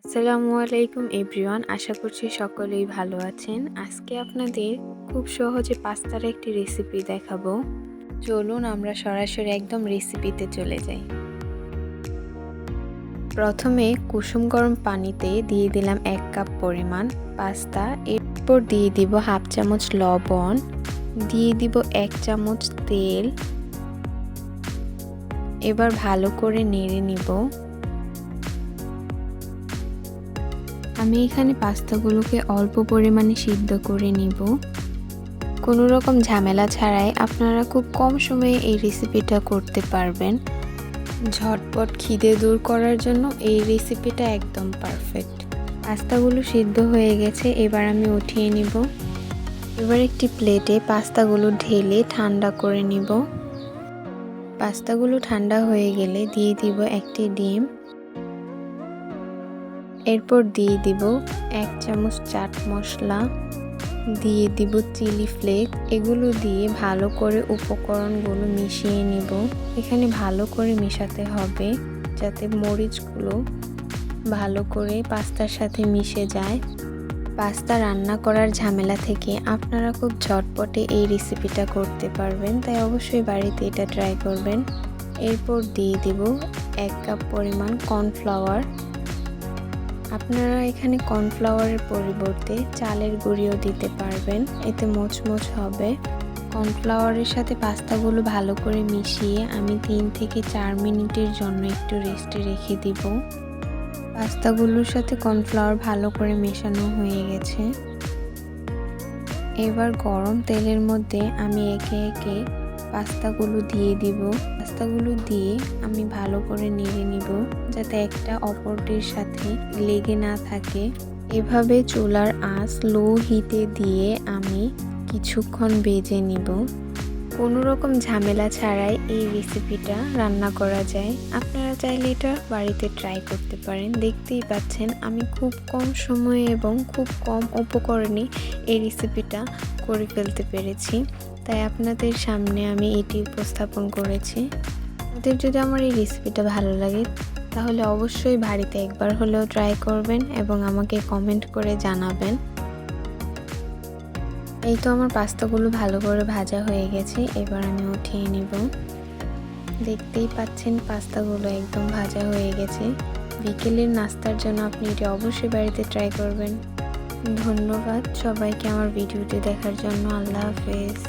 আসসালামু আলাইকুম এভরিওয়ান, আশা করছি সকলেই ভালো আছেন। আজকে আপনাদের খুব সহজে পাস্তার একটি রেসিপি দেখাবো। চলুন আমরা সরাসরি একদম রেসিপিতে চলে যাই। প্রথমে কুসুম গরম পানিতে দিয়ে দিলাম 1 কাপ পরিমাণ পাস্তা, এরপর দিয়ে দিব হাফ চামচ লবণ, দিয়ে দিব 1 চামচ তেল। এবার ভালো করে নেড়ে নিব। আমি এখানে পাস্তাগুলোকে অল্প পরিমাণে সিদ্ধ করে নিব। কোনো রকম ঝামেলা ছাড়াই আপনারা খুব কম সময়ে এই রেসিপিটা করতে পারবেন। ঝটপট খিদে দূর করার জন্য এই রেসিপিটা একদম পারফেক্ট। পাস্তাগুলো সিদ্ধ হয়ে গেছে, এবার আমি উঠিয়ে নিব। এবার একটি প্লেটে পাস্তাগুলো ঢেলে ঠান্ডা করে নিব। পাস্তাগুলো ঠান্ডা হয়ে গেলে দিয়ে দিব একটি ডিম। এরপর দিয়ে দিব 1 চামচ চাট মশলা, দিয়ে দিব চিলি ফ্লেক্স। এগুলো দিয়ে ভালো করে উপকরণগুলো মিশিয়ে নিব। এখানে ভালো করে মেশাতে হবে যাতে মরিচগুলো ভালো করে পাস্তার সাথে মিশে যায়। পাস্তা রান্না করার ঝামেলা থেকে আপনারা খুব ঝটপটে এই রেসিপিটা করতে পারবেন, তাই অবশ্যই বাড়িতে এটা ট্রাই করবেন। এরপর দিয়ে দিব 1 কাপ পরিমাণ কর্নফ্লাওয়ার। আপনারা এখানে কর্নফ্লাওয়ারের পরিবর্তে চালের গুঁড়িও দিতে পারবেন, এতে মচমচ হবে। কর্নফ্লাওয়ারের সাথে পাস্তাগুলো ভালো করে মিশিয়ে আমি 3 থেকে 4 মিনিটের জন্য একটু রেস্টে রেখে দিব। পাস্তাগুলোর সাথে কর্নফ্লাওয়ার ভালো করে মেশানো হয়ে গেছে। এবার গরম তেলের মধ্যে আমি একে একে পাস্তাগুলো দিয়ে দিব। পাস্তাগুলো দিয়ে আমি ভালো করে নেড়ে নিব যাতে একটা অপরটির সাথে লেগে না থাকে। এভাবে চুলার আঁচ লো হিটে দিয়ে আমি কিছুক্ষণ ভেজে নিব। কোনো রকম ঝামেলা ছাড়াই এই রেসিপিটা রান্না করা যায়। আপনারা চাইলে এটা বাড়িতে ট্রাই করতে পারেন। দেখতেই পাচ্ছেন আমি খুব কম সময়ে এবং খুব কম উপকরণে এই রেসিপিটা করে ফেলতে পেরেছি, তাই আপনাদের সামনে আমি এটি উপস্থাপন করেছি। আপনাদের যদি আমার এই রেসিপিটা ভালো লাগে তাহলে অবশ্যই বাড়িতে একবার হলেও ট্রাই করবেন এবং আমাকে কমেন্ট করে জানাবেন। এই তো আমার পাস্তাগুলো ভালো করে ভাজা হয়ে গেছে, এবার আমি উঠিয়ে নিব। দেখতেই পাচ্ছেন পাস্তাগুলো একদম ভাজা হয়ে গেছে। বিকেলের নাস্তার জন্য আপনি এটি অবশ্যই বাড়িতে ট্রাই করবেন। ধন্যবাদ সবাইকে আমার ভিডিওটি দেখার জন্য। আল্লাহ হাফেজ।